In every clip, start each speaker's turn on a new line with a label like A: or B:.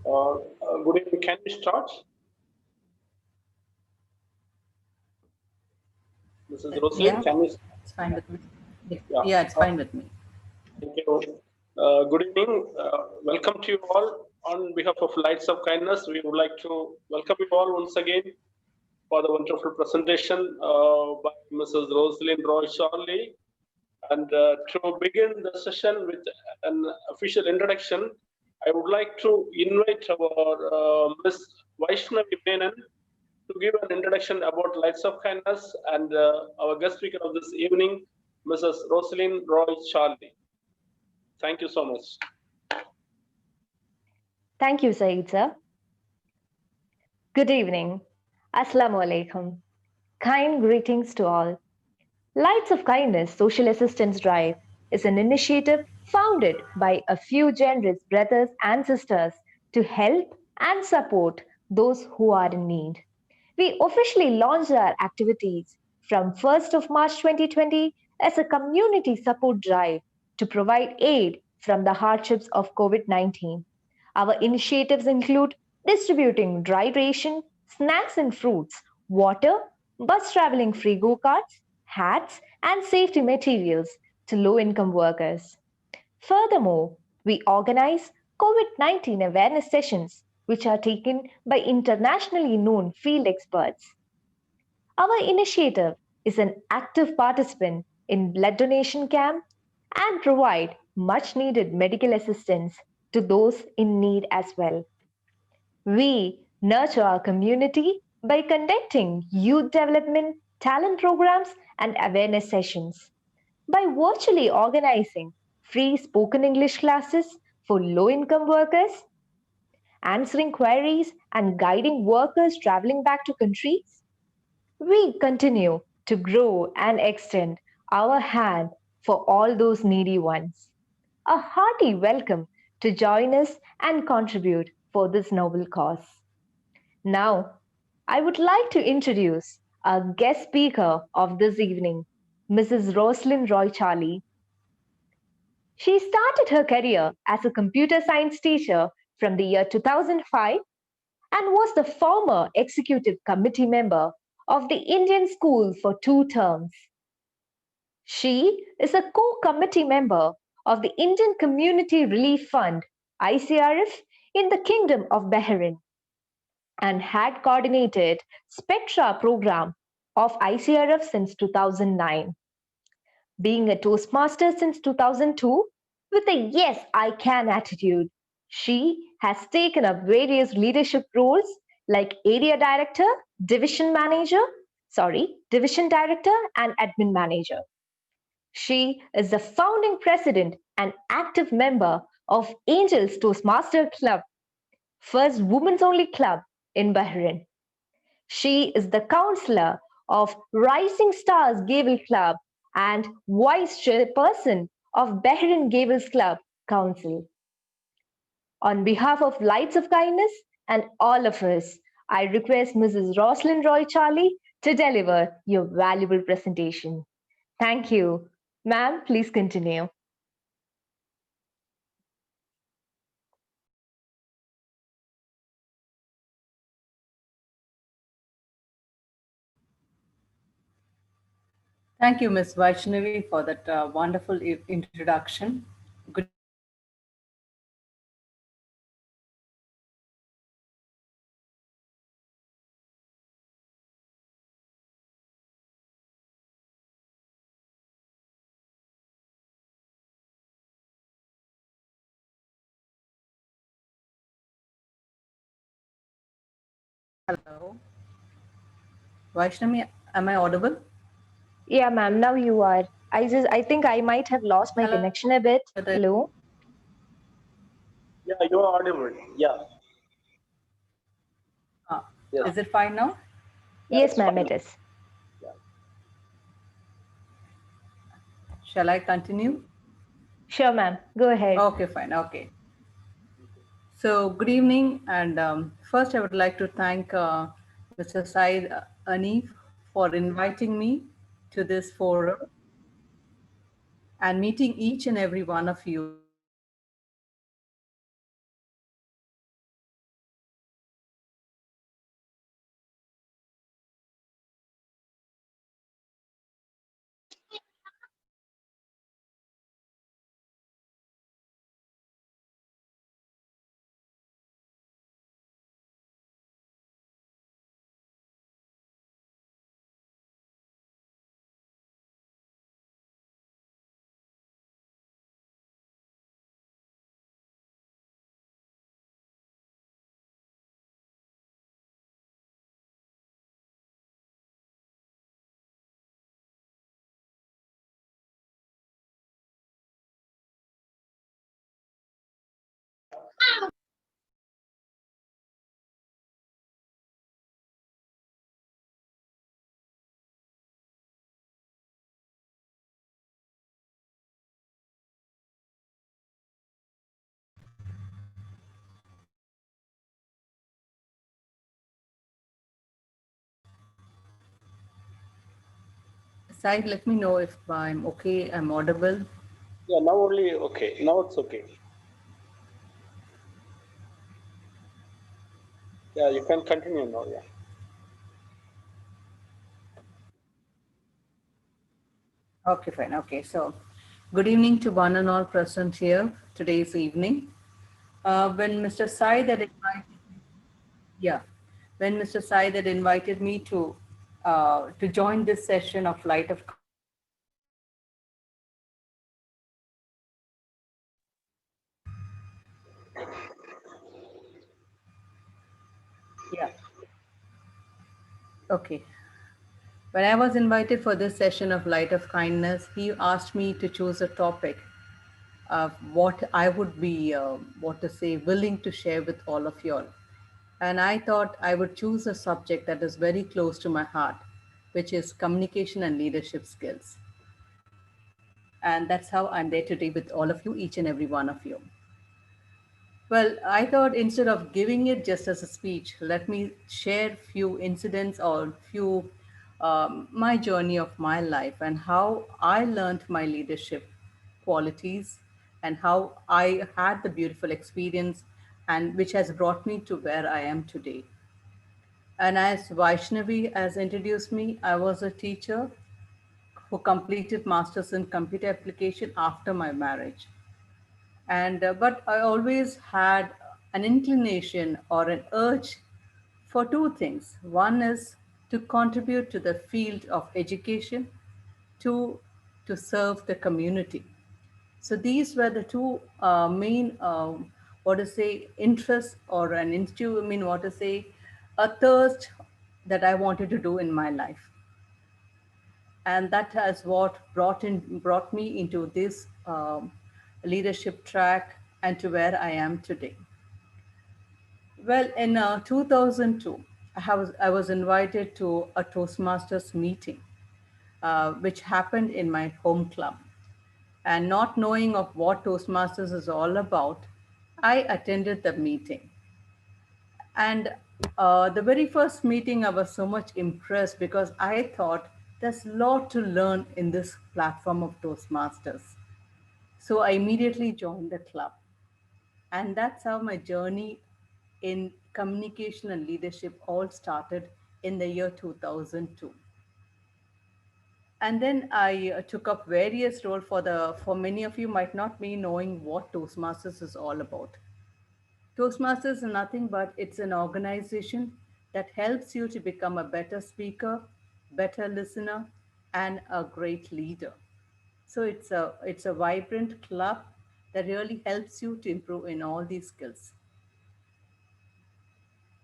A: Good evening. Can we start? Mrs. Roslyn,
B: Yeah,
A: can we?
B: it's fine with me.
A: Yeah.
B: Yeah, it's fine with me.
A: Thank you. Good evening. Welcome to you all. On behalf of Lights of Kindness, we would like to welcome you all once again for the wonderful presentation by Mrs. Rosalind Roy Charlie. And to begin the session with an official introduction, I would like to invite our Ms. Vaishnavi Menon to give an introduction about Lights of Kindness and our guest speaker of this evening, Mrs. Rosalind Roy Charlie. Thank you so much.
C: Thank you, Saeed sir. Good evening. Assalamu alaikum. Kind greetings to all. Lights of Kindness Social Assistance Drive is an initiative founded by a few generous brothers and sisters to help and support those who are in need. We officially launched our activities from 1st of March 2020 as a community support drive to provide aid from the hardships of COVID-19. Our initiatives include distributing dry ration, snacks and fruits, water, bus traveling free go karts, hats, and safety materials to low income workers. Furthermore, we organize COVID-19 awareness sessions, which are taken by internationally known field experts. Our initiative is an active participant in blood donation camp and provide much needed medical assistance to those in need as well. We nurture our community by conducting youth development, talent programs, and awareness sessions. By virtually organizing free spoken English classes for low income workers, answering queries, and guiding workers traveling back to countries, we continue to grow and extend our hand for all those needy ones. A hearty welcome to join us and contribute for this noble cause. Now, I would like to introduce our guest speaker of this evening, Mrs. Rosalind Roy Charlie. She started her career as a computer science teacher from the year 2005 and was the former executive committee member of the Indian School for 2 terms. She is a co-committee member of the Indian Community Relief Fund (ICRF) in the Kingdom of Bahrain and had coordinated Spectra program of ICRF since 2009. Being a Toastmaster since 2002 with a yes I can attitude, she has taken up various leadership roles like area director, division director and admin manager. She is the founding president and active member of Angels Toastmaster Club, first women's only club in Bahrain. She is the counselor of Rising Stars Gable Club and vice chairperson of Bahrain Gables Club Council. On behalf of Lights of Kindness and all of us, I request Mrs. Rosalind Roy Charlie to deliver your valuable presentation. Thank you. Ma'am, please continue.
B: Thank you, Ms. Vaishnavi, for that wonderful introduction. Good evening, everyone. Hello. Vaishnavi, am I audible?
C: Yeah, ma'am, now you are. I think I might have lost my
B: Hello.
C: connection a bit. Hello?
A: Yeah, you are audible. Yeah, yes,
B: Is it fine now?
A: yeah,
C: Yes,
A: it's
C: ma'am,
A: fine.
C: it is.
A: Yeah.
B: Shall I continue?
C: Sure, ma'am. Go ahead.
B: Okay, fine. Okay. So, good evening. And first, I would like to thank Mr. Said Anif for inviting me to this forum and meeting each and every one of you Said, let me know if I'm okay, I'm audible.
A: Yeah, now only okay. Now it's okay. Yeah, you can continue now. Yeah.
B: Okay, fine. Okay, so good evening to one and all present here today's evening. When Mr. Said had invited, yeah, when Mr. Said had invited me to join this session of Light of yeah, okay. When I was invited for this session of Light of Kindness, he asked me to choose a topic of what I would be, what to say, willing to share with all of you all. And I thought I would choose a subject that is very close to my heart, which is communication and leadership skills. And that's how I'm there today with all of you, each and every one of you. Well, I thought instead of giving it just as a speech, let me share few incidents or few my journey of my life and how I learned my leadership qualities and how I had the beautiful experience and which has brought me to where I am today. And as Vaishnavi has introduced me, I was a teacher who completed masters in computer application after my marriage. And but I always had an inclination or an urge for two things. One is to contribute to the field of education, two, to serve the community. So these were the two main, what to say, interests or an institute, I mean, what to say, a thirst that I wanted to do in my life. And that has what brought me into this leadership track and to where I am today. Well, in 2002, I was invited to a Toastmasters meeting, which happened in my home club. And not knowing of what Toastmasters is all about, I attended the meeting. And the very first meeting, I was so much impressed because I thought there's a lot to learn in this platform of Toastmasters. So I immediately joined the club. And that's how my journey in communication and leadership all started in the year 2002. And then I took up various roles for many of you might not be knowing what Toastmasters is all about. Toastmasters is nothing but it's an organization that helps you to become a better speaker, better listener, and a great leader. So it's a vibrant club that really helps you to improve in all these skills.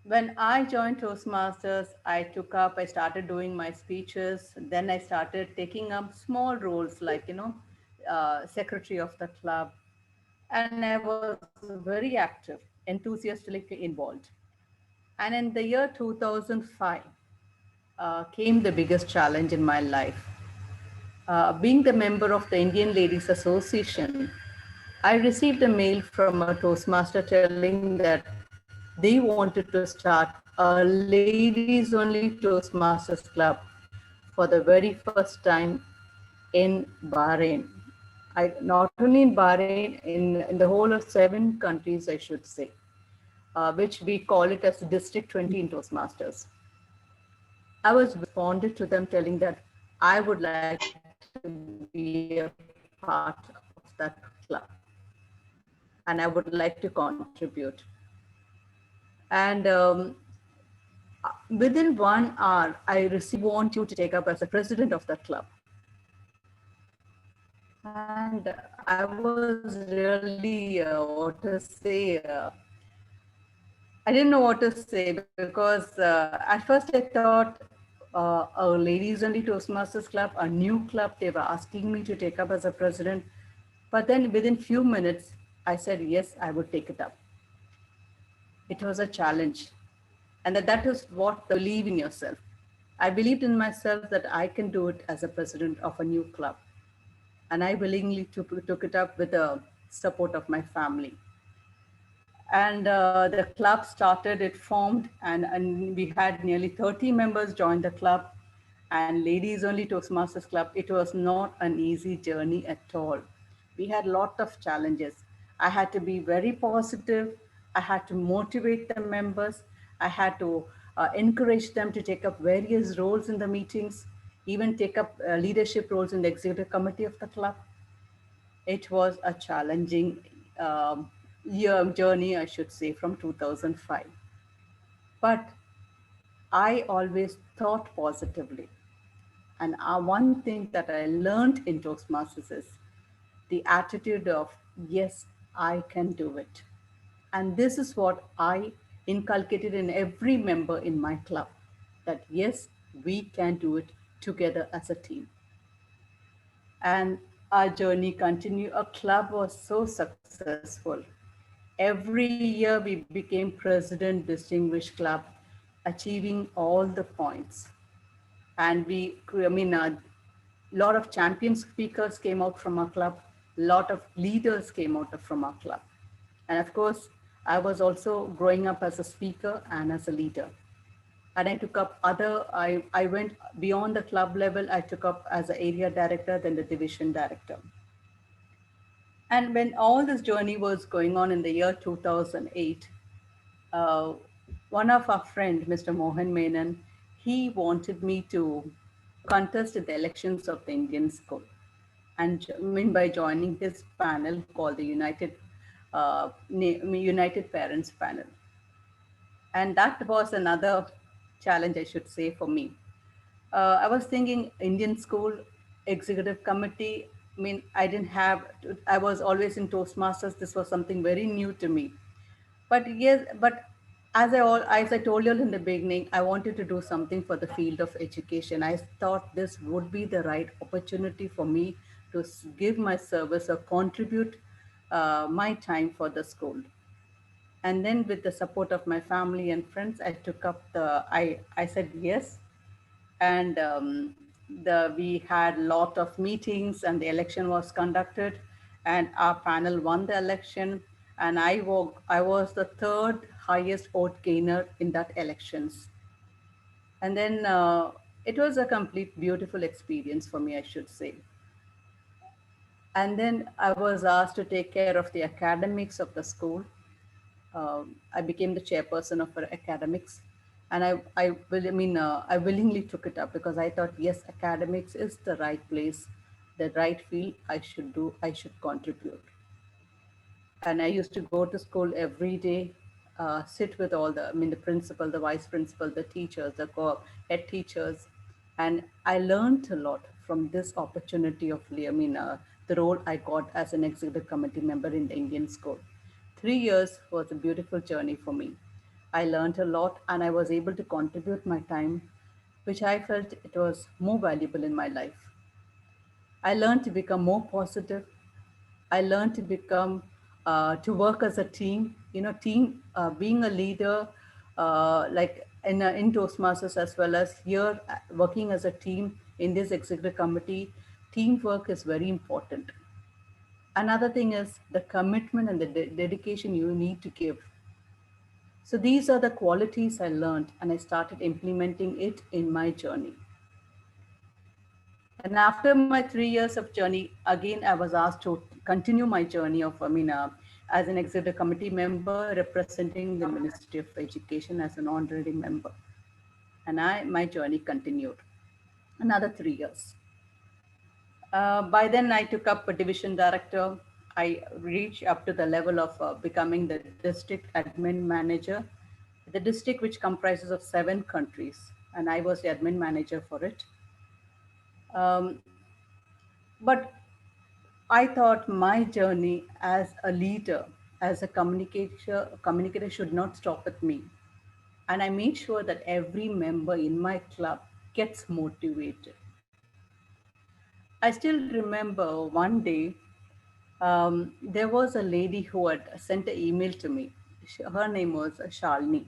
B: When I joined Toastmasters, I started doing my speeches. Then I started taking up small roles like, secretary of the club. And I was very active, enthusiastically involved. And in the year 2005 came the biggest challenge in my life. Being the member of the Indian Ladies Association, I received a mail from a Toastmaster telling that they wanted to start a ladies only Toastmasters club for the very first time in Bahrain. Not only in Bahrain, in the whole of 7 countries, I should say, which we call it as District 20 in Toastmasters. I was responded to them telling that I would like to be a part of that club and I would like to contribute. And within 1 hour, I received, we want you to take up as a president of that club. And I was really, what to say, I didn't know what to say because at first I thought a ladies only Toastmasters club, a new club, they were asking me to take up as a president. But then within few minutes, I said, yes, I would take it up. It was a challenge. And that is what the believe in yourself. I believed in myself that I can do it as a president of a new club. And I willingly took it up with the support of my family. And the club started, it formed, and we had nearly 30 members join the club. and ladies only Toastmasters Club, it was not an easy journey at all. We had a lot of challenges. I had to be very positive. I had to motivate the members. I had to encourage them to take up various roles in the meetings, even take up leadership roles in the executive committee of the club. It was a challenging year journey, I should say, from 2005. But I always thought positively. And one thing that I learned in Toastmasters is the attitude of, yes, I can do it. And this is what I inculcated in every member in my club, that yes, we can do it together as a team. And our journey continued. Our club was so successful. Every year we became President Distinguished Club, achieving all the points. And a lot of champion speakers came out from our club. A lot of leaders came out from our club. And of course, I was also growing up as a speaker and as a leader. And I took up I went beyond the club level. I took up as an area director, then the division director. And when all this journey was going on in the year 2008, uh, one of our friends, Mr. Mohan Menon, he wanted me to contest the elections of the Indian school. And by joining his panel called the United Parents Panel. And that was another challenge, I should say, for me. I was thinking Indian school executive committee. I was always in Toastmasters. This was something very new to me. But yes, but as I told you in the beginning, I wanted to do something for the field of education. I thought this would be the right opportunity for me to give my service or contribute my time for the school. And then with the support of my family and friends, I took up I said yes. And we had a lot of meetings and the election was conducted and our panel won the election. And I was the third highest vote gainer in that elections. And then it was a complete beautiful experience for me, I should say. And then I was asked to take care of the academics of the school. I became the chairperson of our academics, and I willingly took it up because I thought, yes, academics is the right place, the right field. I should contribute. And I used to go to school every day, sit with all the principal, the vice principal, the teachers, the head teachers, and I learned a lot from this opportunity of the role I got as an executive committee member in the Indian school. 3 years was a beautiful journey for me. I learned a lot and I was able to contribute my time, which I felt it was more valuable in my life. I learned to become more positive. I learned to to work as a team, being a leader, like in Toastmasters as well as here, working as a team in this executive committee, teamwork is very important. Another thing is the commitment and the dedication you need to give. So these are the qualities I learned and I started implementing it in my journey. And after my 3 years of journey, again, I was asked to continue my journey of, as an executive committee member representing the Ministry of Education as an honorary member. And my journey continued another 3 years. By then I took up a division director. I reached up to the level of becoming the district admin manager, the district which comprises of 7 countries. And I was the admin manager for it. But I thought my journey as a leader, as a communicator should not stop at me. And I made sure that every member in my club gets motivated. I still remember one day, there was a lady who had sent an email to me. Her name was Shalini.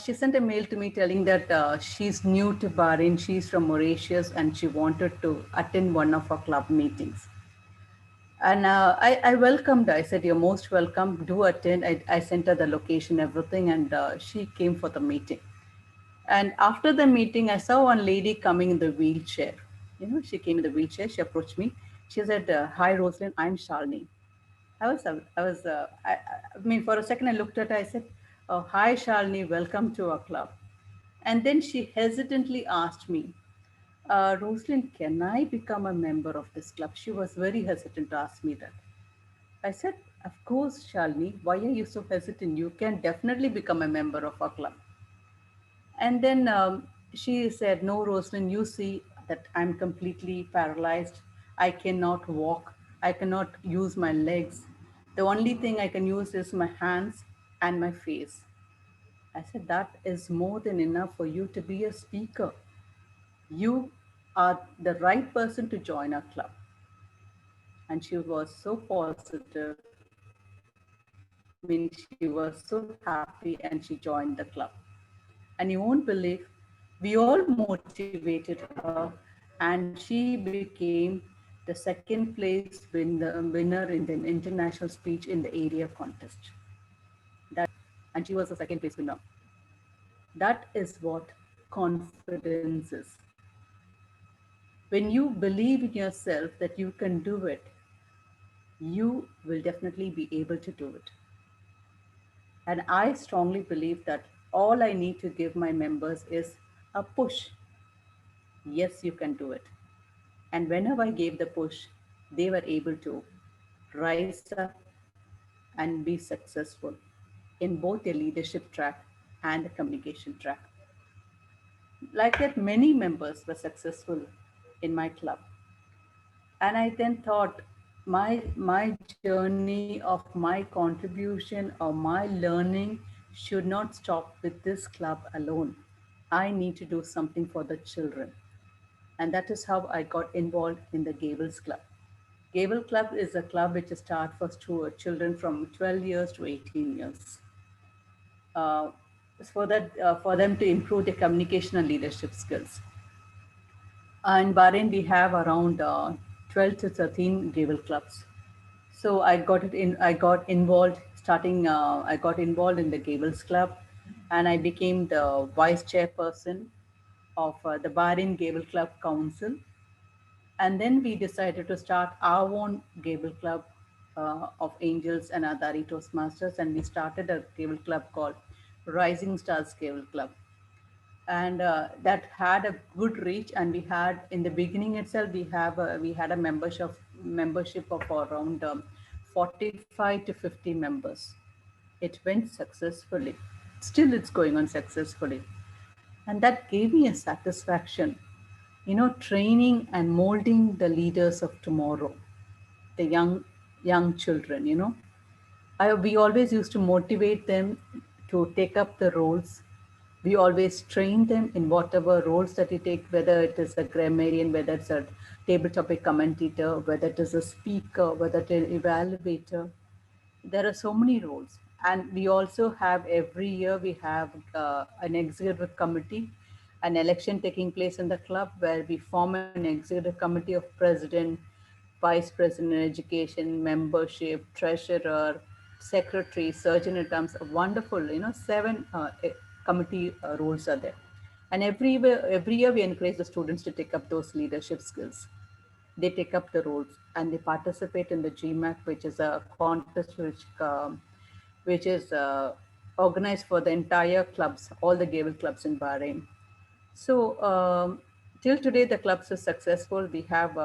B: She sent a mail to me telling that she's new to Bahrain, she's from Mauritius, and she wanted to attend one of our club meetings. And I welcomed her. I said, "You're most welcome. Do attend." I sent her the location, everything, and she came for the meeting. And after the meeting, I saw one lady coming in the wheelchair. She came in the wheelchair. She approached me. She said, "Hi, Rosalind. I'm Shalini." I mean, for a second, I looked at her. I said, "Oh, hi, Shalini. Welcome to our club." And then she hesitantly asked me, "Rosalind, can I become a member of this club?" She was very hesitant to ask me that. I said, "Of course, Shalini. Why are you so hesitant? You can definitely become a member of our club." And then she said, "No, Rosalind, you see that I'm completely paralyzed. I cannot walk. I cannot use my legs. The only thing I can use is my hands and my face." I said, "That is more than enough for you to be a speaker. You are the right person to join our club." And she was so positive. I mean, she was so happy and she joined the club. And you won't believe, we all motivated her, and she became the second place winner in the international speech in the area contest. That, and she was the second place winner. That is what confidence is. When you believe in yourself that you can do it, you will definitely be able to do it. And I strongly believe that all I need to give my members is a push. Yes, you can do it. And whenever I gave the push, they were able to rise up and be successful in both their leadership track and the communication track. Like that, many members were successful in my club. And I then thought, my journey of my contribution or my learning should not stop with this club alone. I need to do something for the children. And that is how I got involved in the Gables Club. Gable Club is a club which is start for children from 12 years to 18 years. Uh, for them to improve their communication and leadership skills. In Bahrain, we have around 12 to 13 Gable clubs. So I got it in. I got involved starting. I got involved in the Gables Club, and I became the vice chairperson of the Bahrain Gable Club Council. And then we decided to start our own Gable Club of Angels and Adari Toastmasters, and we started a Gable Club called Rising Stars Gable Club. And that had a good reach. And we had, in the beginning itself, we had a membership of around 45 to 50 members. It went successfully. Still, it's going on successfully, and that gave me a satisfaction. Training and molding the leaders of tomorrow, the young children. We always used to motivate them to take up the roles. We always train them in whatever roles that you take, whether it is a grammarian, whether it's a table topic commentator, whether it is a speaker, whether it is an evaluator. There are so many roles. And we also have, every year we have an executive committee, an election taking place in the club, where we form an executive committee of president, vice president, education, membership, treasurer, secretary, surgeon at arms. Wonderful, seven committee roles are there. And every year we encourage the students to take up those leadership skills. They take up the roles and they participate in the GMAC, which is a contest which is organized for the entire clubs, all the Gable clubs in Bahrain. So till today, the clubs are successful. We have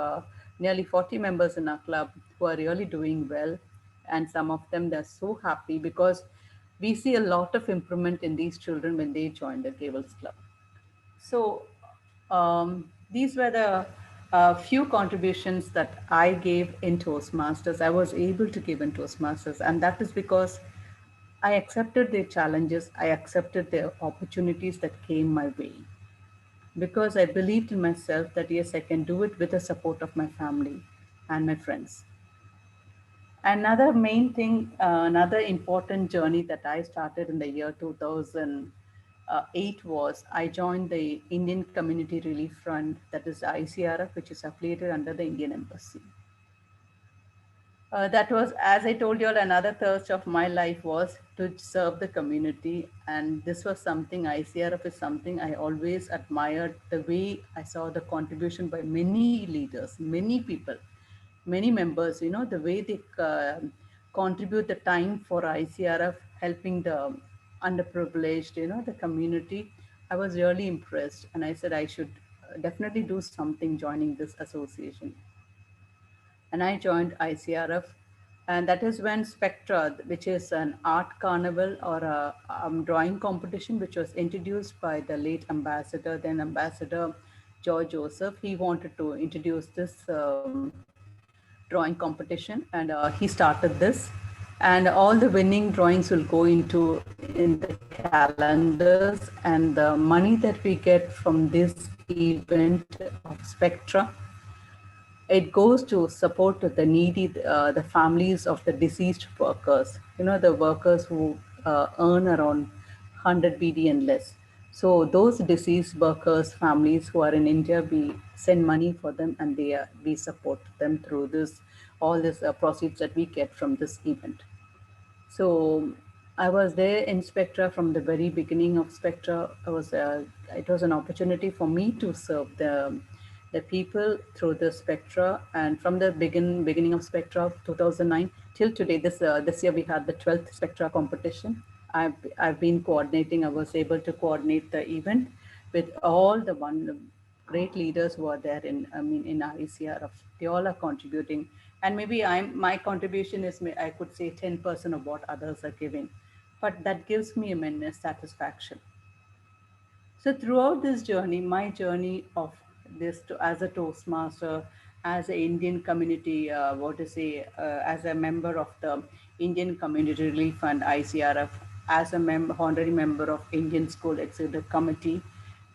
B: nearly 40 members in our club who are really doing well. And some of them, they're so happy because we see a lot of improvement in these children when they join the Gables Club. So these were the few contributions that I gave in Toastmasters. I was able to give in Toastmasters, and that is because I accepted their challenges. I accepted the opportunities that came my way, because I believed in myself that yes, I can do it with the support of my family and my friends. Another main thing, another important journey that I started in the year 2008 was I joined the Indian Community Relief Fund, that is ICRF, which is affiliated under the Indian Embassy. That was, as I told you all, another thirst of my life was to serve the community. And this was something, ICRF is something I always admired, the way I saw the contribution by many leaders, many people, many members, the way they contribute the time for ICRF, helping the underprivileged, the community. I was really impressed. And I said I should definitely do something joining this association, and I joined ICRF. And that is when Spectra, which is an art carnival or a drawing competition, which was introduced by the late ambassador, then Ambassador George Joseph. He wanted to introduce this drawing competition, and he started this. And all the winning drawings will go into in the calendars, and the money that we get from this event of Spectra, it goes to support the needy, the families of the deceased workers, the workers who earn around 100 BD and less. So those deceased workers families who are in India, we send money for them, and we support them through this, all this proceeds that we get from this event. So I was there in Spectra from the very beginning of Spectra. It was an opportunity for me to serve the people through the Spectra, and from the beginning of Spectra 2009 till today. This year we had the 12th Spectra competition. I've been coordinating. I was able to coordinate the event with all the great leaders who are there in ICRF. They all are contributing, and maybe my contribution is, I could say, 10% of what others are giving, but that gives me immense satisfaction. So throughout this journey, my journey of this as a Toastmaster, as an Indian community, as a member of the Indian Community Relief Fund (ICRF), as a honorary member of Indian School Executive Committee,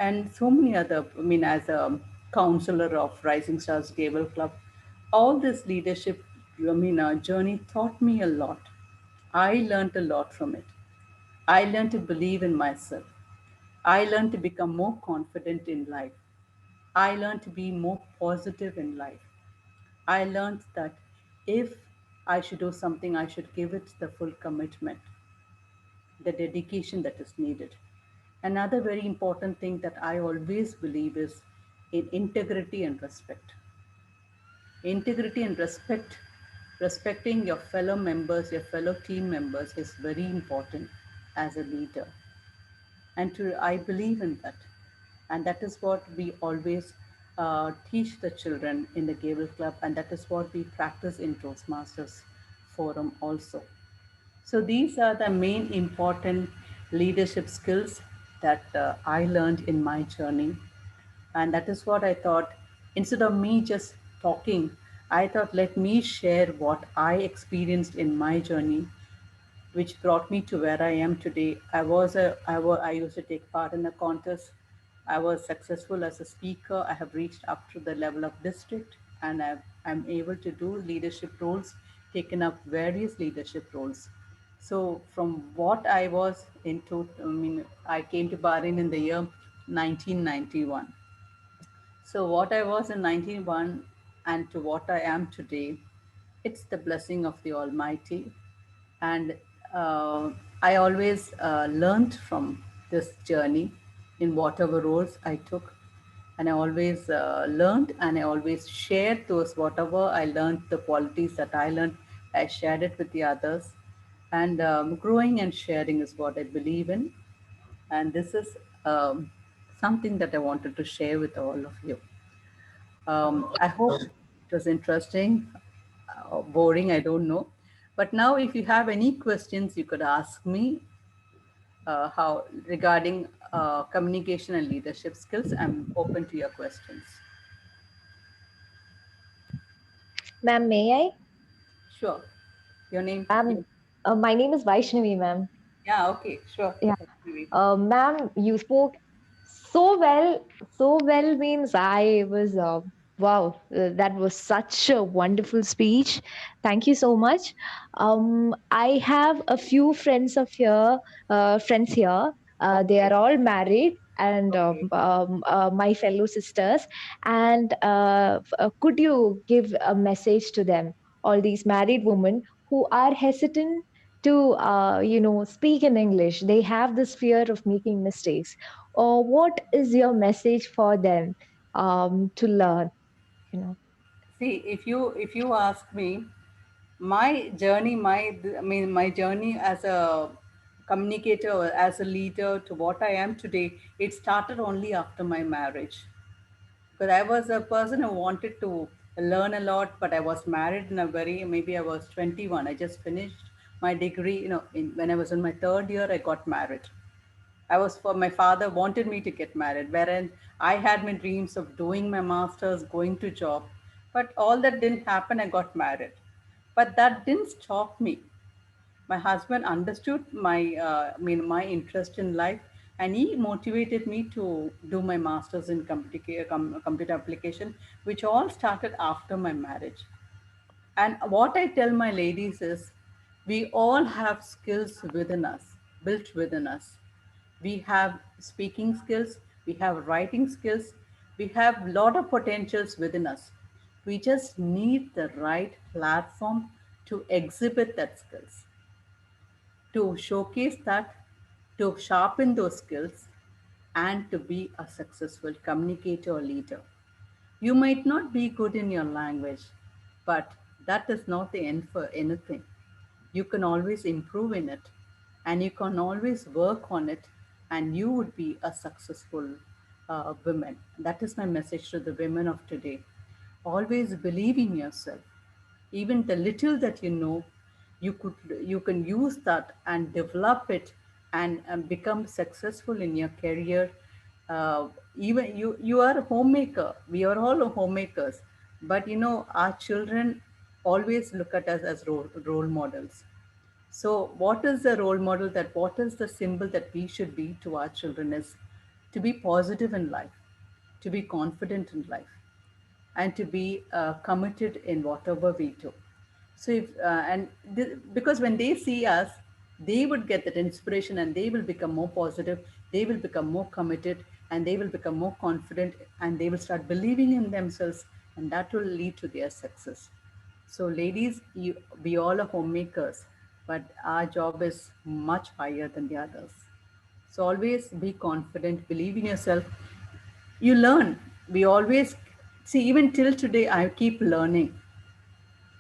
B: and so many other. As a counselor of Rising Stars Gable Club, all this leadership, journey taught me a lot. I learned a lot from it. I learned to believe in myself. I learned to become more confident in life. I learned to be more positive in life. I learned that if I should do something, I should give it the full commitment, the dedication that is needed. Another very important thing that I always believe is in integrity and respect. Integrity and respect, respecting your fellow members, your fellow team members is very important as a leader. And I believe in that. And that is what we always teach the children in the Gable Club, and that is what we practice in Toastmasters Forum also. So these are the main important leadership skills that I learned in my journey. And that is what I thought, instead of me just talking, I thought, let me share what I experienced in my journey, which brought me to where I am today. I used to take part in a contest. I was successful as a speaker. I have reached up to the level of district, and I'm able to do leadership roles, taken up various leadership roles. So from what I was into, I came to Bahrain in the year 1991. So what I was in 1991 and to what I am today, it's the blessing of the Almighty. And I always learned from this journey in whatever roles I took. And I always learned, and I always shared those, whatever I learned, the qualities that I learned, I shared it with the others. And growing and sharing is what I believe in. And this is something that I wanted to share with all of you. I hope it was interesting, boring, I don't know. But now, if you have any questions, you could ask me how regarding communication and leadership skills. I'm open to your questions.
C: Ma'am, may I?
B: Sure. Your name?
C: My name is Vaishnavi, ma'am.
B: Yeah, okay, sure.
C: Yeah. Ma'am, you spoke so well. So well means I was, wow, that was such a wonderful speech. Thank you so much. I have a few friends here. They are all married, and my fellow sisters. And could you give a message to them, all these married women who are hesitant to speak in English. They have this fear of making mistakes. Or what is your message for them to learn? You know.
B: See, if you ask me, my journey, my journey as a communicator, or as a leader to what I am today, it started only after my marriage. Because I was a person who wanted to learn a lot, but I was married in a very, maybe I was 21. I just finished my degree, when I was in my third year, I got married. My father wanted me to get married, wherein I had my dreams of doing my master's, going to job. But all that didn't happen, I got married. But that didn't stop me. My husband understood my interest in life, and he motivated me to do my master's in computer application, which all started after my marriage. And what I tell my ladies is, we all have skills within us, built within us. We have speaking skills, we have writing skills, we have a lot of potentials within us. We just need the right platform to exhibit that skills, to showcase that, to sharpen those skills, and to be a successful communicator or leader. You might not be good in your language, but that is not the end for anything. You can always improve in it, and you can always work on it, and you would be a successful woman. That is my message to the women of today. Always believe in yourself. Even the little that you know, you can use that and develop it, and become successful in your career. Even you are a homemaker. We are all homemakers, but our children always look at us as role models. So, what is the role model, that what is the symbol that we should be to our children is to be positive in life, to be confident in life, and to be committed in whatever we do. So, because when they see us, they would get that inspiration, and they will become more positive, they will become more committed, and they will become more confident, and they will start believing in themselves, and that will lead to their success. So, ladies, we all are homemakers, but our job is much higher than the others. So, always be confident, believe in yourself. You learn. We always see, even till today, I keep learning.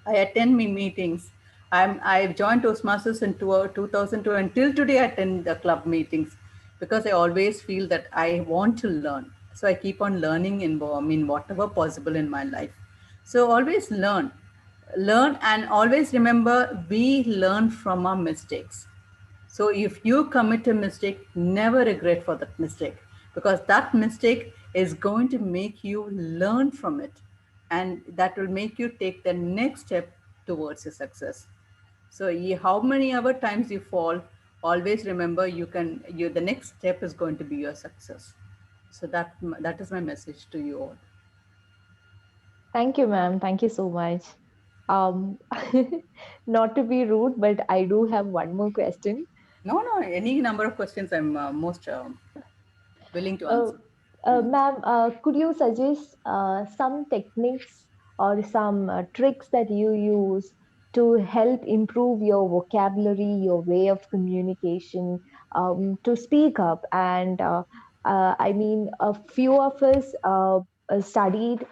B: I attend my meetings. I've joined Toastmasters in 2002, and till today I attend the club meetings, because I always feel that I want to learn. So I keep on learning whatever possible in my life. So always learn, and always remember, we learn from our mistakes. So if you commit a mistake, never regret for that mistake, because that mistake is going to make you learn from it, and that will make you take the next step towards your success. So how many ever times you fall, always remember, the next step is going to be your success. So that is my message to you all.
C: Thank you, ma'am. Thank you so much. Um, Not to be rude, but I do have one more question.
B: No, any number of questions I'm most willing to
C: Uh,
B: answer. Mm.
C: Ma'am, could you suggest some techniques or some tricks that you use to help improve your vocabulary, your way of communication, to speak up? And I mean, a few of us studied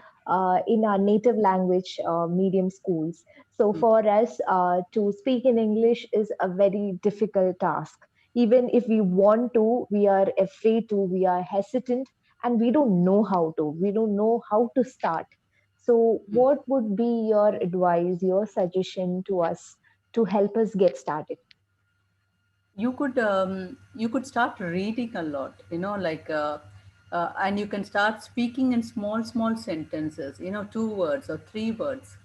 C: in our native language medium schools. So
B: Mm.
C: for us to speak in English is a very difficult task. Even if we want to, we are afraid to, we are hesitant, and we don't know how to start. So
B: Mm.
C: what would be your advice, your suggestion to us to help us get started?
B: You could start reading a lot, and you can start speaking in small sentences, 2 words or 3 words.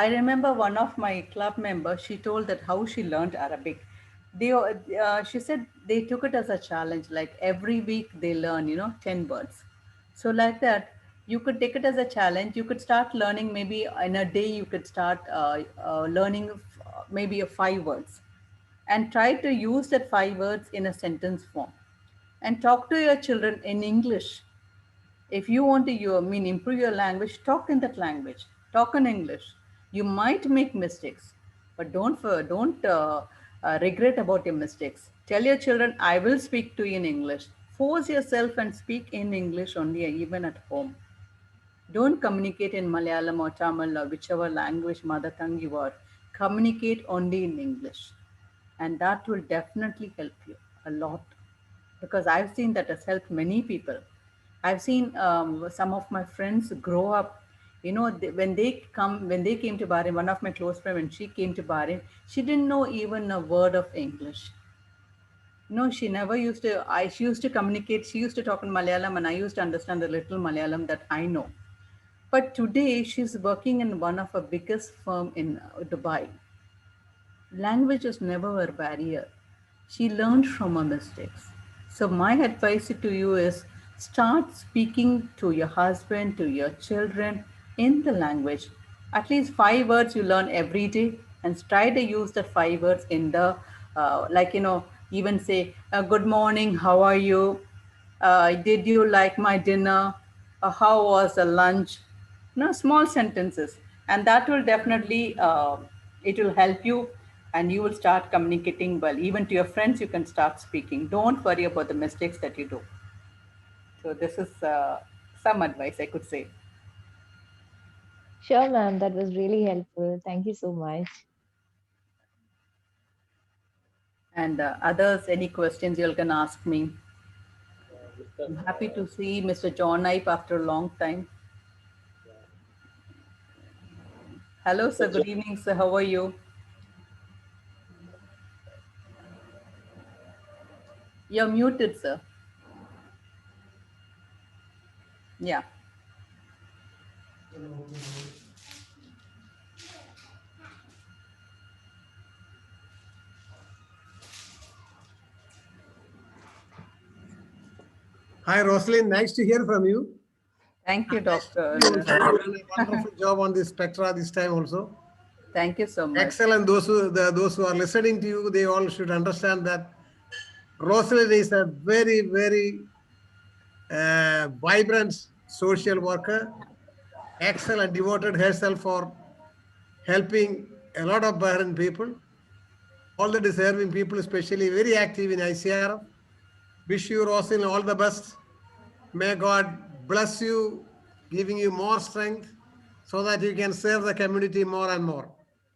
B: I remember one of my club members, she told that how she learned Arabic. She said they took it as a challenge, like every week they learn 10 words. So like that, you could take it as a challenge. You could start learning, maybe in a day you could start learning maybe 5 words, and try to use that 5 words in a sentence form, and talk to your children in English. If you want to improve your language, talk in that language, talk in English. You might make mistakes, but don't regret about your mistakes. Tell your children, I will speak to you in English. Force yourself and speak in English only, even at home. Don't communicate in Malayalam or Tamil or whichever language, mother tongue you are. Communicate only in English. And that will definitely help you a lot, because I've seen that has helped many people. I've seen some of my friends grow up. You know, when they came to Bahrain, one of my close friends, when she came to Bahrain, she didn't know even a word of English. No, she never used to. She used to communicate. She used to talk in Malayalam, and I used to understand the little Malayalam that I know. But today, she's working in one of the biggest firm in Dubai. Language is never a barrier. She learned from her mistakes. So, my advice to you is start speaking to your husband, to your children in the language. At least 5 words you learn every day, and try to use the 5 words in the, even say, good morning, how are you? Did you like my dinner? How was the lunch? No, small sentences, and that will definitely it will help you, and you will start communicating well. Even to your friends, you can start speaking. Don't worry about the mistakes that you do. So this is some advice I could say.
C: Sure, ma'am. That was really helpful. Thank you so much.
B: And others, any questions you can ask me.
A: Mr.
B: I'm happy to see Mr. John Ipe after a long time. Hello, sir.
A: Mr.
B: Good evening, sir. How are you? You're muted, sir. Yeah.
D: Hi, Rosalyn. Nice to hear from you.
B: Thank you,
D: Nice to see you
B: doctor.
D: also. You done a wonderful job on the Spectra this time also.
B: Thank you so much.
D: Excellent. Those who are listening to you, they all should understand that Rosalyn is a very, very vibrant social worker. Excellent, devoted herself for helping a lot of Bahrain people, all the deserving people, especially very active in ICRF. Wish you, Rosalyn, all the best. May God bless you, giving you more strength so that you can serve the community more and more.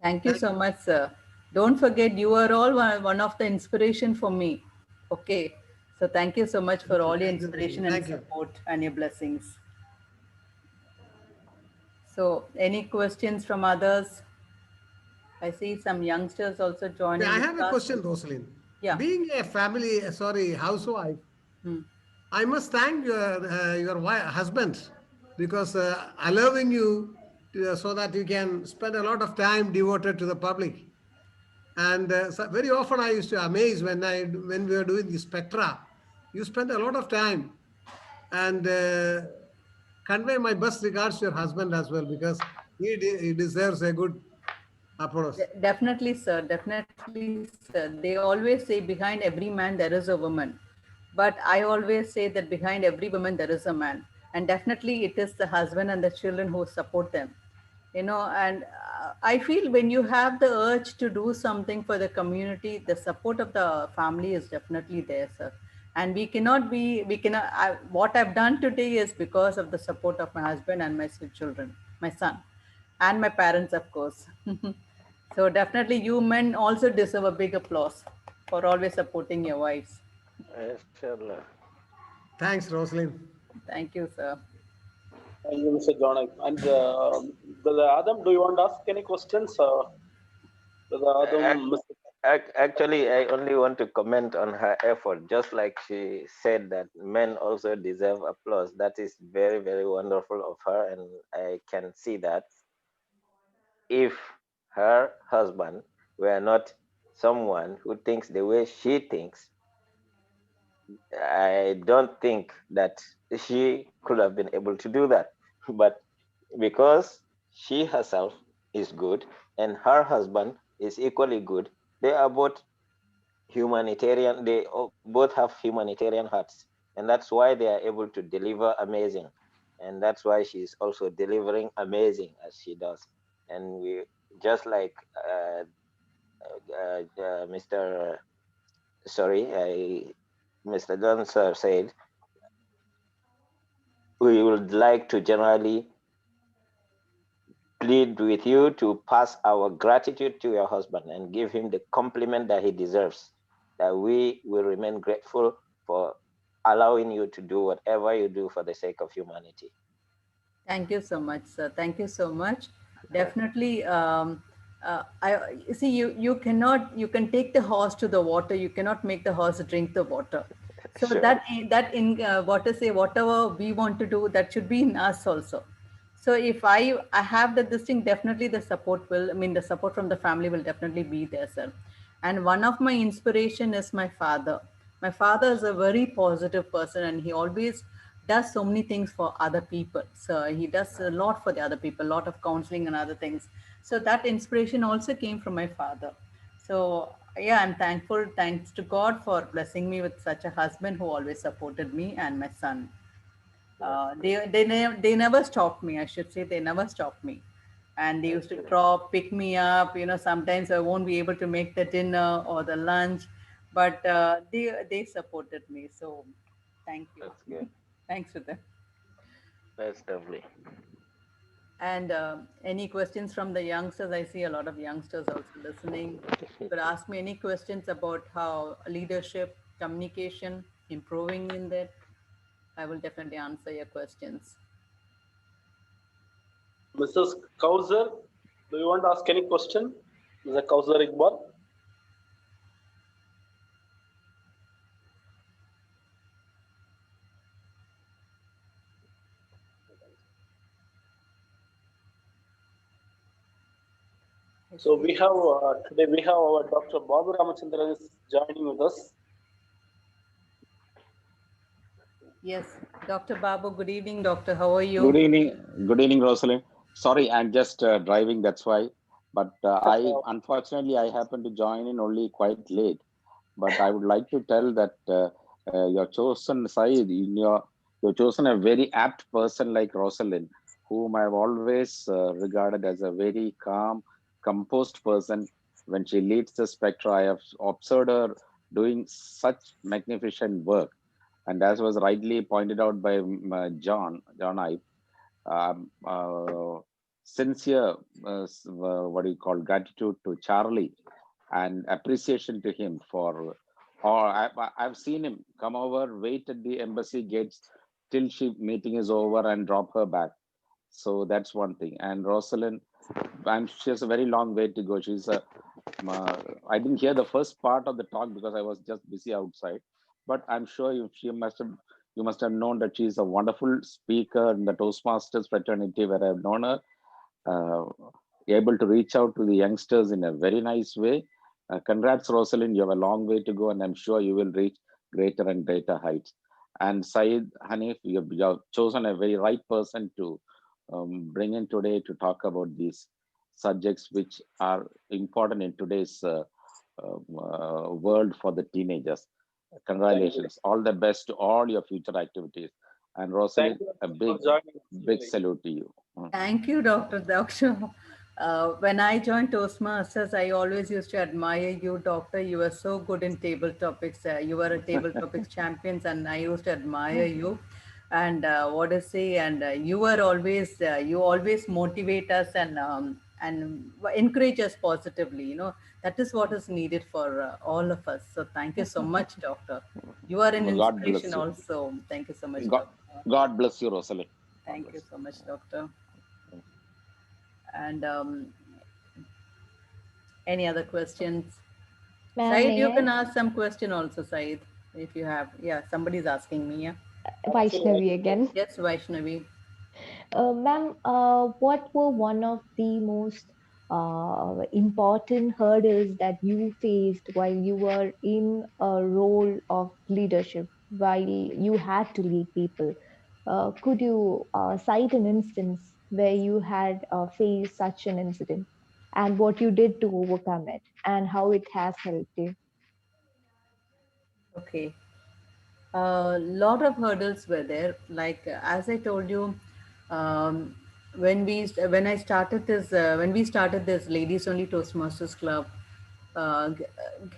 B: Thank you so much, sir. Don't forget, you are all one of the inspiration for me. Okay. So thank you so much for all your inspiration and
D: Thank you.
B: support and your blessings. So any questions from others? I see some youngsters also joining
D: I
B: the
D: have a
B: class.
D: question, Rosalyn.
B: Yeah.
D: Being a housewife,
B: Hmm.
D: I must thank your husband because allowing you so that you can spend a lot of time devoted to the public. And so very often I used to amaze when we were doing the Spectra. You spend a lot of time, and convey my best regards to your husband as well because he deserves a good applause.
B: Definitely, sir. Definitely, sir. They always say behind every man there is a woman. But I always say that behind every woman there is a man. And definitely it is the husband and the children who support them. You know, and I feel when you have the urge to do something for the community, the support of the family is definitely there, sir. And we cannot, what I've done today is because of the support of my husband and my children, my son, and my parents, of course. So definitely you men also deserve a big applause for always supporting your wives.
E: Inshallah.
D: Thanks, Rosalyn.
B: Thank you, sir.
A: Thank you, Mr. John. And Brother Adam, do you want to ask any questions? Brother
E: Ac-
A: Adam, Mr.
E: Actually, I only want to comment on her effort, just like she said that men also deserve applause. That is very, very wonderful of her, and I can see that if her husband were not someone who thinks the way she thinks, I don't think that she could have been able to do that. But because she herself is good and her husband is equally good, they are both humanitarian, both have humanitarian hearts. And that's why they are able to deliver amazing. And that's why she's also delivering amazing as she does. And we just like Mr. Mr. John sir said, we would like to generally plead with you to pass our gratitude to your husband and give him the compliment that he deserves, that we will remain grateful for allowing you to do whatever you do for the sake of humanity.
B: Thank you so much, sir. Thank you so much. Definitely. You see, you can take the horse to the water. You cannot make the horse drink the water. So
E: Sure.
B: that in whatever we want to do, that should be in us also. So if I have that this thing, definitely the support will, I mean, the support from the family will definitely be there, sir. And one of my inspiration is my father. My father is a very positive person, and he always does so many things for other people. So he does a lot for the other people, a lot of counseling and other things. So that inspiration also came from my father. So yeah, I'm thankful, thanks to God for blessing me with such a husband who always supported me and my son. They never stopped me. I should say they never stopped me, and they used to
E: Excellent.
B: drop, pick me up. You know, sometimes I won't be able to make the dinner or the lunch, but they supported me. So thank you.
E: That's good.
B: Thanks for that.
E: That's lovely.
B: And any questions from the youngsters? I see a lot of youngsters also listening. You could ask me any questions about how leadership, communication, improving in that. I will definitely answer your questions.
A: Mrs. Kauser, do you want to ask any question? Mr. Kauser Iqbal? So we have today we have our Dr. Babu Ramachandran is joining with us.
B: Yes, Dr. Babu, good evening, doctor. How are you?
F: Good evening, Rosalind. Sorry, I'm just driving, that's why. But unfortunately, I happened to join in only quite late. But I would like to tell that your chosen side, you've chosen a very apt person like Rosalind, whom I've always regarded as a very calm, composed person. When she leads the spectra, I have observed her doing such magnificent work. And as was rightly pointed out by John I, sincere, what do you call, gratitude to Charlie and appreciation to him for, or I've seen him come over, wait at the embassy gates till she meeting is over and drop her back. So that's one thing. And Rosalind, she has a very long way to go. I didn't hear the first part of the talk because I was just busy outside, but I'm sure you must have known that she's a wonderful speaker in the Toastmasters fraternity where I've known her, uh, able to reach out to the youngsters in a very nice way. Congrats, Rosalind. You have a long way to go, and I'm sure you will reach greater and greater heights. And Saeed Hanif, you have chosen a very right person to bring in today to talk about these subjects which are important in today's world for the teenagers. Congratulations. All the best to all your future activities. And Rosalind, a big, big salute to you.
B: Thank you, Doctor. When I joined Toastmasters, I always used to admire you, Doctor. You were so good in table topics. You were a table topics champions, and I used to admire you. And what to say? And you always motivate us and encourage us positively. You know, that is what is needed for all of us. So thank you so much, Doctor. You are an
F: God bless
B: inspiration
F: you.
B: also. Thank you so much,
F: God,
B: Doctor.
F: God bless you, Rosalind.
B: Thank you so much, Doctor. And any other questions?
C: Ma'am,
B: Said, you
C: may
B: can
C: I?
B: ask some question also, Said, if you have. Yeah, somebody's asking me. Yeah.
C: Vaishnavi again.
B: Yes, Vaishnavi.
C: Ma'am, what were one of the most important hurdles that you faced while you were in a role of leadership, while you had to lead people? Could you cite an instance where you had faced such an incident and what you did to overcome it and how it has helped you?
B: Okay. A lot of hurdles were there. Like as I told you, um, when we started this ladies only Toastmasters club,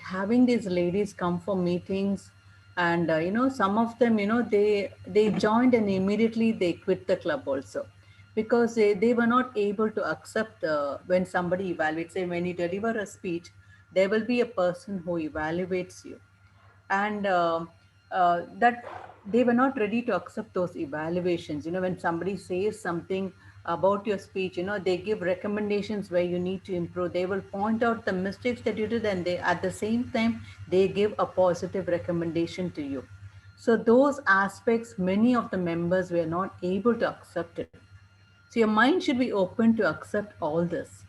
B: having these ladies come for meetings, and some of them, they joined and immediately they quit the club also, because they were not able to accept when somebody evaluates. Say, when you deliver a speech, there will be a person who evaluates you, and that they were not ready to accept those evaluations. When somebody says something about your speech, they give recommendations where you need to improve. They will point out the mistakes that you did, and they, at the same time, they give a positive recommendation to you. So those aspects, many of the members were not able to accept it. So your mind should be open to accept all this.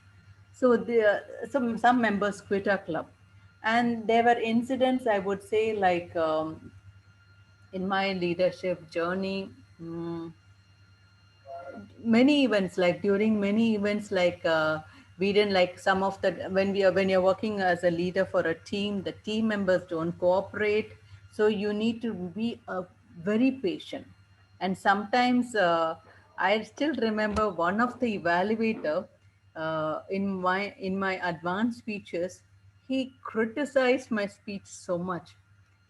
B: So some members quit our club, and there were incidents, I would say, like, in my leadership journey. Many events, like during many events, like, we didn't like some of the, when you're working as a leader for a team, the team members don't cooperate. So you need to be very patient. And sometimes, I still remember one of the evaluator, in my advanced speeches, he criticized my speech so much.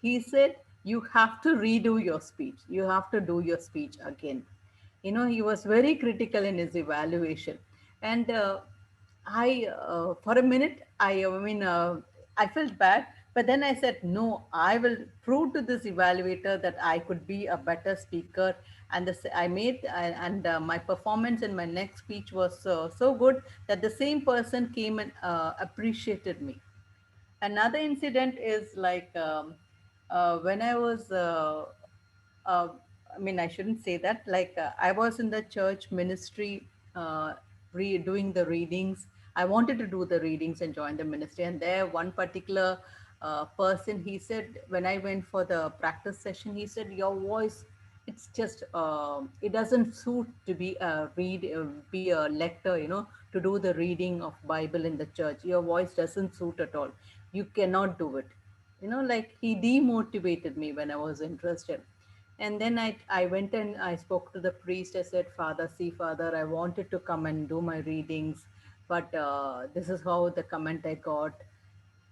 B: He said, you have to redo your speech, you have to do your speech again. He was very critical in his evaluation. And for a minute, I felt bad. But then I said, no, I will prove to this evaluator that I could be a better speaker. And I made, and my performance in my next speech was so good that the same person came and appreciated me. Another incident is like, when I was, uh, I shouldn't say that. Like, I was in the church ministry, doing the readings. I wanted to do the readings and join the ministry. And there, one particular person, he said, when I went for the practice session, he said, your voice, it's just, it doesn't suit to be a lector, to do the reading of Bible in the church. Your voice doesn't suit at all. You cannot do it. Like, he demotivated me when I was interested. And then I went and I spoke to the priest. I said, Father, I wanted to come and do my readings, but this is how the comment I got.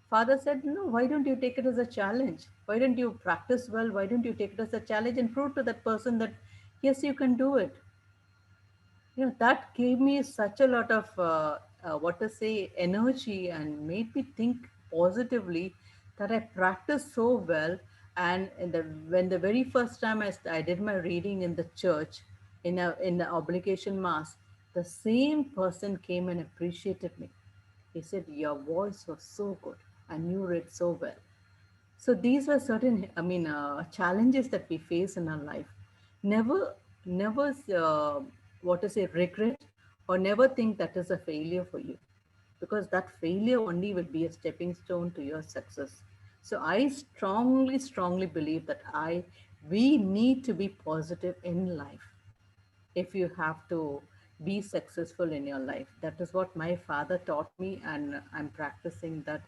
B: Father said, no, why don't you take it as a challenge? Why don't you practice well? Why don't you take it as a challenge and prove to that person that, yes, you can do it? That gave me such a lot of, what to say, energy, and made me think positively, that I practiced so well. And when the very first time I did my reading in the church, in the obligation mass, the same person came and appreciated me. He said, your voice was so good and you read so well. So these were certain, challenges that we face in our life. Never, what to say, regret, or never think that is a failure for you, because that failure only will be a stepping stone to your success. So I strongly, strongly believe that we need to be positive in life if you have to be successful in your life. That is what my father taught me, and I'm practicing that.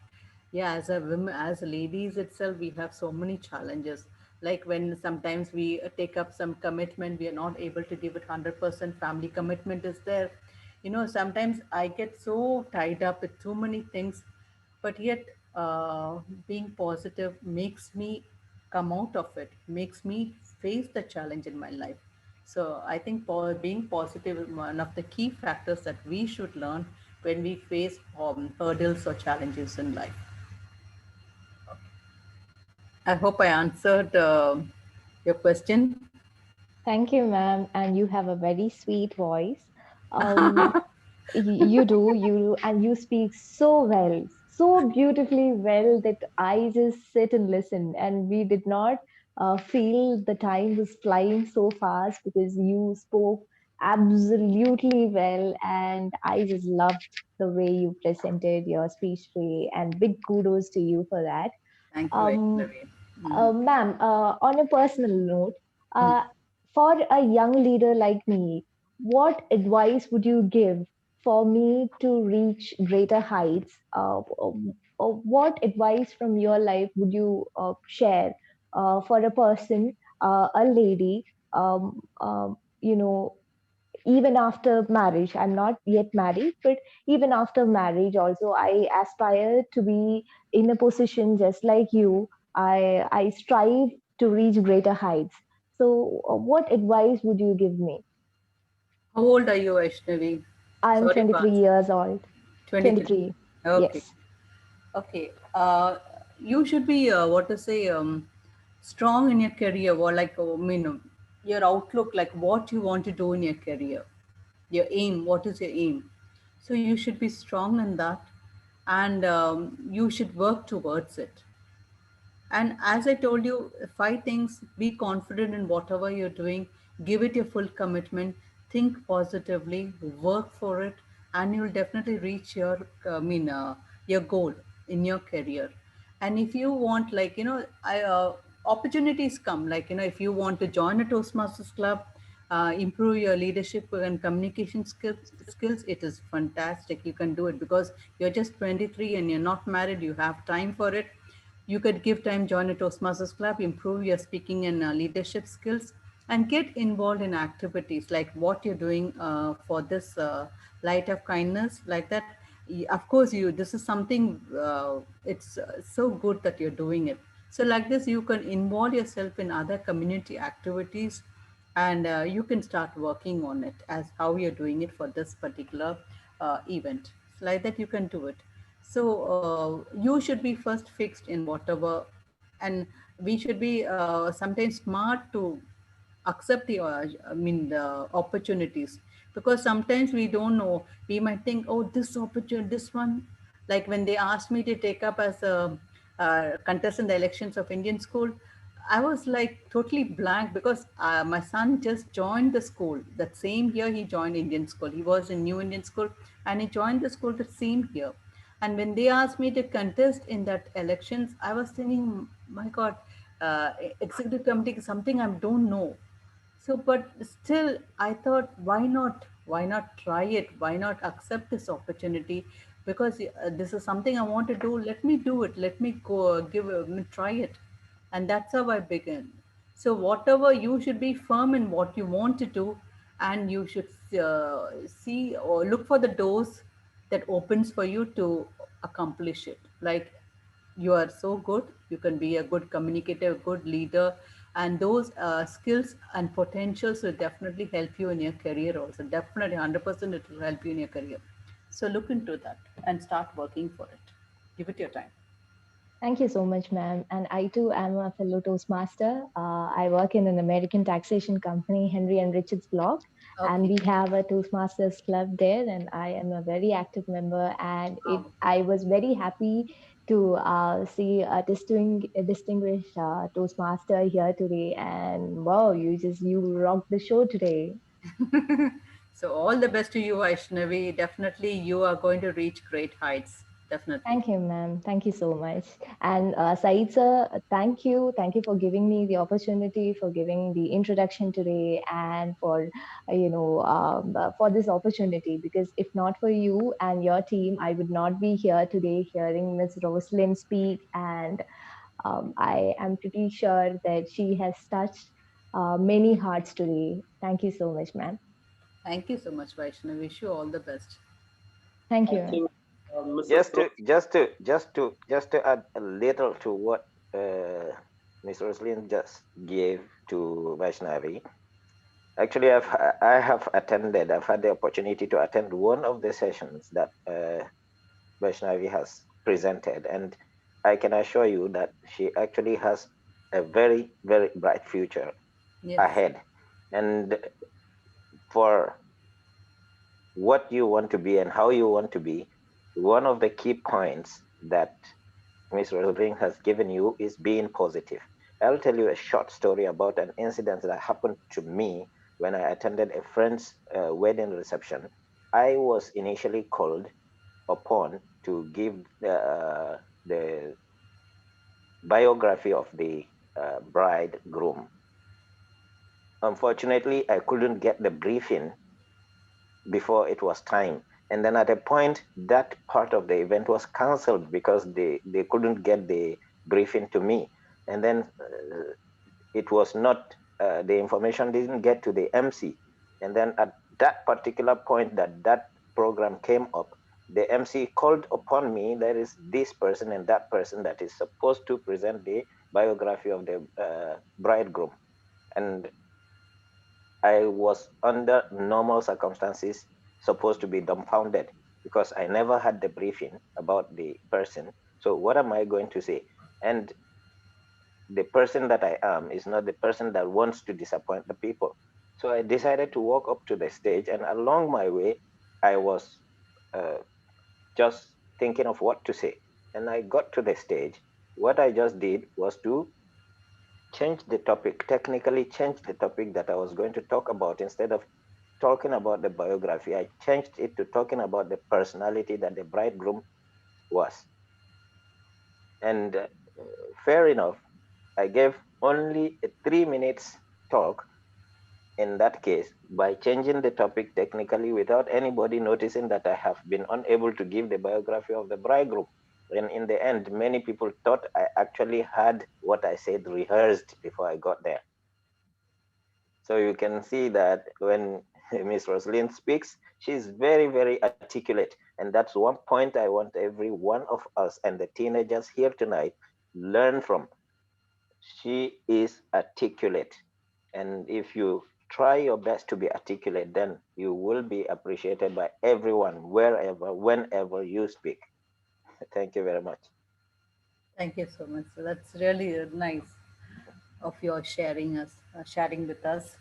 B: Yeah, as a women, as ladies itself, we have so many challenges. Like, when sometimes we take up some commitment, we are not able to give it 100%. Family commitment is there. Sometimes I get so tied up with too many things, but yet, being positive makes me come out of it, makes me face the challenge in my life. So I think being positive is one of the key factors that we should learn when we face hurdles or challenges in life. I hope I answered your question.
C: Thank you, ma'am. And you have a very sweet voice. Um, you do, and you speak so well, so beautifully well, that I just sit and listen. And we did not feel the time was flying so fast, because you spoke absolutely well. And I just loved the way you presented your speech today. And big kudos to you for that.
B: Thank you,
C: Um,
B: Naveen.
C: Ma'am, on a personal note, uh, for a young leader like me, what advice would you give for me to reach greater heights? What advice from your life would you share for a person, a lady, um, um, you know, even after marriage, I'm not yet married, but even after marriage also, I aspire to be in a position just like you. I strive to reach greater heights. So what advice would you give me?
B: How old are you, Vaishnavi?
C: I'm
B: Sorry to
C: 23
B: ask.
C: years old.
B: 23.
C: 23.
B: Okay.
C: Yes.
B: Okay. You should be, what to say, strong in your career, or like, your outlook, like what you want to do in your career, your aim, what is your aim? So you should be strong in that, and you should work towards it. And as I told you, 5 things: be confident in whatever you're doing, give it your full commitment, think positively, work for it, and you'll definitely reach your goal in your career. And if you want, like, opportunities come, like, if you want to join a Toastmasters club, improve your leadership and communication skills, it is fantastic. You can do it because you're just 23 and you're not married, you have time for it. You could give time, join a Toastmasters club, improve your speaking and leadership skills, and get involved in activities like what you're doing for this light of kindness, like that. Of course, this is something, it's so good that you're doing it. So like this, you can involve yourself in other community activities, and you can start working on it as how you're doing it for this particular event. So like that, you can do it. So you should be first fixed in whatever, and we should be sometimes smart to accept the opportunities, because sometimes we don't know. We might think, oh, this opportunity, this one, like when they asked me to take up as a contest in the elections of Indian school, I was like totally blank, because my son just joined the school. That same year he joined Indian school. He was in New Indian school and he joined the school the same year. And when they asked me to contest in that elections, I was thinking, my God, executive committee is something I don't know. So, but still, I thought, why not? Why not try it? Why not accept this opportunity? Because this is something I want to do. Let me do it. Let me go try it, and that's how I began. So, whatever, you should be firm in what you want to do, and you should see or look for the doors that opens for you to accomplish it. Like, you are so good, you can be a good communicator, good leader, and those skills and potentials will definitely help you in your career also. Definitely 100% it will help you in your career. So look into that and start working for it. Give it your time.
C: Thank you so much, ma'am. And I too am a fellow Toastmaster. I work in an American taxation company, Henry and Richards Block, and
B: Okay.
C: we have a Toastmasters club there, and I am a very active member. And I was very happy to see a distinguished Toastmaster here today. And wow, you rocked the show today.
B: So all the best to you, Vaishnavi. Definitely you are going to reach great heights. Definitely.
C: Thank you, ma'am. Thank you so much. And Saeed sir, thank you. Thank you for giving me the opportunity, for giving the introduction today, and for for this opportunity. Because if not for you and your team, I would not be here today hearing Miss Roslyn speak. And I am pretty sure that she has touched many hearts today. Thank you so much, ma'am.
B: Thank you so much, Vaishnavi. Wish you all the best.
C: Thank
A: I
C: you, ma'am.
A: think Mrs.
E: Just to add a little to what Ms. Roslyn just gave to Vaishnavi. Actually, I've had the opportunity to attend one of the sessions that Vaishnavi has presented, and I can assure you that she actually has a very, very bright future
B: Yes.
E: ahead. And for what you want to be and how you want to be, one of the key points that Ms. Rosalind has given you is being positive. I'll tell you a short story about an incident that happened to me when I attended a friend's wedding reception. I was initially called upon to give the biography of the bridegroom. Unfortunately, I couldn't get the briefing before it was time. And then at a point, that part of the event was cancelled because they couldn't get the briefing to me. And then it was not, the information didn't get to the MC. And then at that particular point that program came up, the MC called upon me. There is this person and that person that is supposed to present the biography of the bridegroom. And I was under normal circumstances supposed to be dumbfounded because I never had the briefing about the person. So what am I going to say? And the person that I am is not the person that wants to disappoint the people. So I decided to walk up to the stage, and along my way, I was just thinking of what to say. And I got to the stage. What I just did was to change the topic, technically change the topic that I was going to talk about. Instead of talking about the biography, I changed it to talking about the personality that the bridegroom was. And fair enough, I gave only a 3 minutes talk in that case by changing the topic technically without anybody noticing that I have been unable to give the biography of the bridegroom. And in the end, many people thought I actually had what I said rehearsed before I got there. So you can see that when Miss Roslyn speaks, she's very, very articulate. And that's one point I want every one of us and the teenagers here tonight learn from. She is articulate. And if you try your best to be articulate, then you will be appreciated by everyone, wherever, whenever you speak. Thank you very much.
B: Thank you so much. So that's really nice of your sharing with us.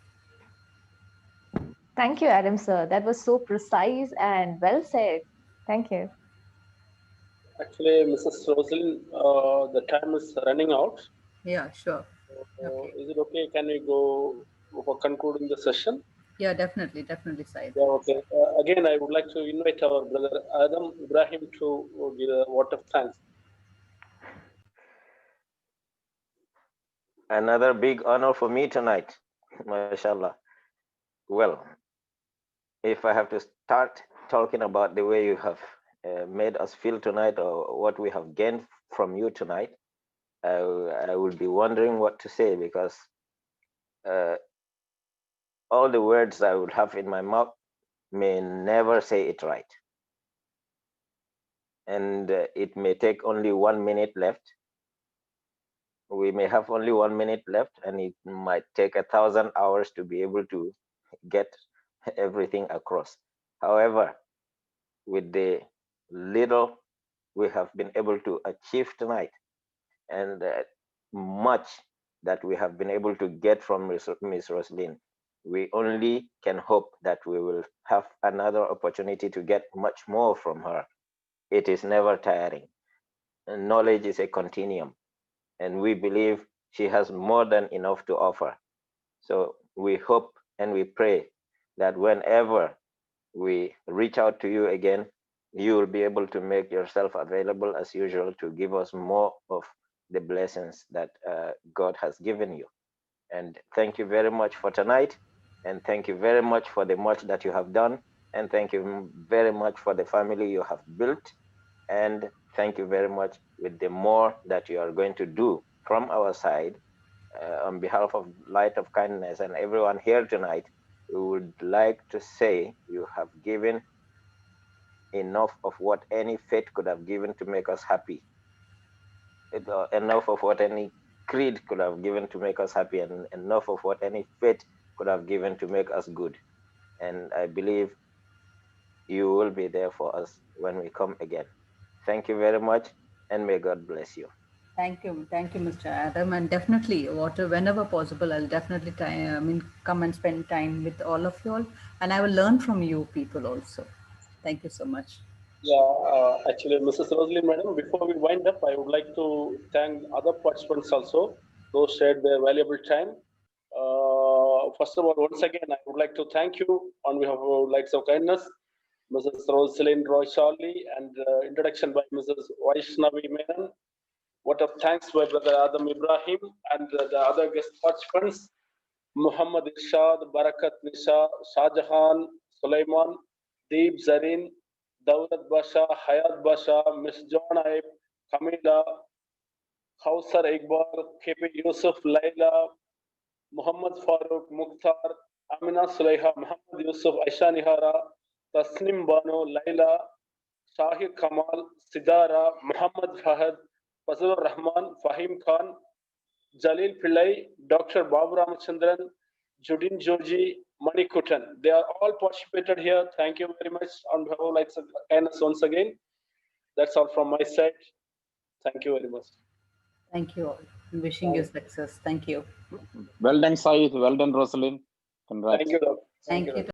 C: Thank you, Adam, sir. That was so precise and well said. Thank you.
A: Actually, Mrs. Roslyn, the time is running out.
B: Yeah, sure.
A: So
B: Okay.
A: is it okay? Can we go for concluding the session?
B: Yeah, definitely, Said.
A: Yeah, okay. Again, I would like to invite our brother Adam Ibrahim to give a vote of thanks.
E: Another big honor for me tonight, mashallah. Well, if I have to start talking about the way you have made us feel tonight or what we have gained from you tonight, I would be wondering what to say because all the words I would have in my mouth may never say it right. And it may take only 1 minute left. We may have only 1 minute left, and it might take 1,000 hours to be able to get everything across. However, with the little we have been able to achieve tonight and much that we have been able to get from Ms. Roslyn, we only can hope that we will have another opportunity to get much more from her. It is never tiring. And knowledge is a continuum, and we believe she has more than enough to offer. So we hope and we pray that whenever we reach out to you again, you will be able to make yourself available as usual to give us more of the blessings that God has given you. And thank you very much for tonight. And thank you very much for the much that you have done. And thank you very much for the family you have built. And thank you very much with the more that you are going to do from our side. On behalf of Light of Kindness and everyone here tonight, we would like to say you have given enough of what any fate could have given to make us happy. Enough of what any creed could have given to make us happy, and enough of what any fate could have given to make us good. And I believe you will be there for us when we come again. Thank you very much, and may God bless you.
B: Thank you, Mr. Adam, and definitely, whenever possible, I'll definitely come and spend time with all of you all, and I will learn from you people also. Thank you so much.
A: Yeah, actually, Mrs. Roslyn, madam, before we wind up, I would like to thank other participants also, those shared their valuable time. First of all, once again, I would like to thank you on behalf of Lights of Kindness, Mrs. Roslyn Roy Charlie, and introduction by Mrs. Vaishnavi Menon. What of thanks by Brother Adam Ibrahim and the other guest participants, Muhammad Irshad, Barakat Nisa, Shahjahan, Sulaiman, Deep Zareen, Dawlat Basha, Hayat Basha, Miss John Aib, Kamila, Kausar Iqbal, KP Yusuf, Laila, Muhammad Farooq, Mukhtar, Amina Sulaiha, Muhammad Yusuf, Aisha Nihara, Tasnim Bano, Laila, Shahid Kamal, Sidara, Muhammad Fahad, Fazlur Rahman, Fahim Khan, Jalil Pillai, Dr. Babu Ramachandran, Judin Joji, Mani Kutan. They are all participated here. Thank you very much on behalf of Lights of Kindness once again. That's all from my side. Thank you very much.
B: Thank you all. Wishing you success. Thank you.
F: Well done, Saeed. Well done, Rosalind. Congrats.
A: Thank you, Doc.
B: Thank
A: Doc.
B: you.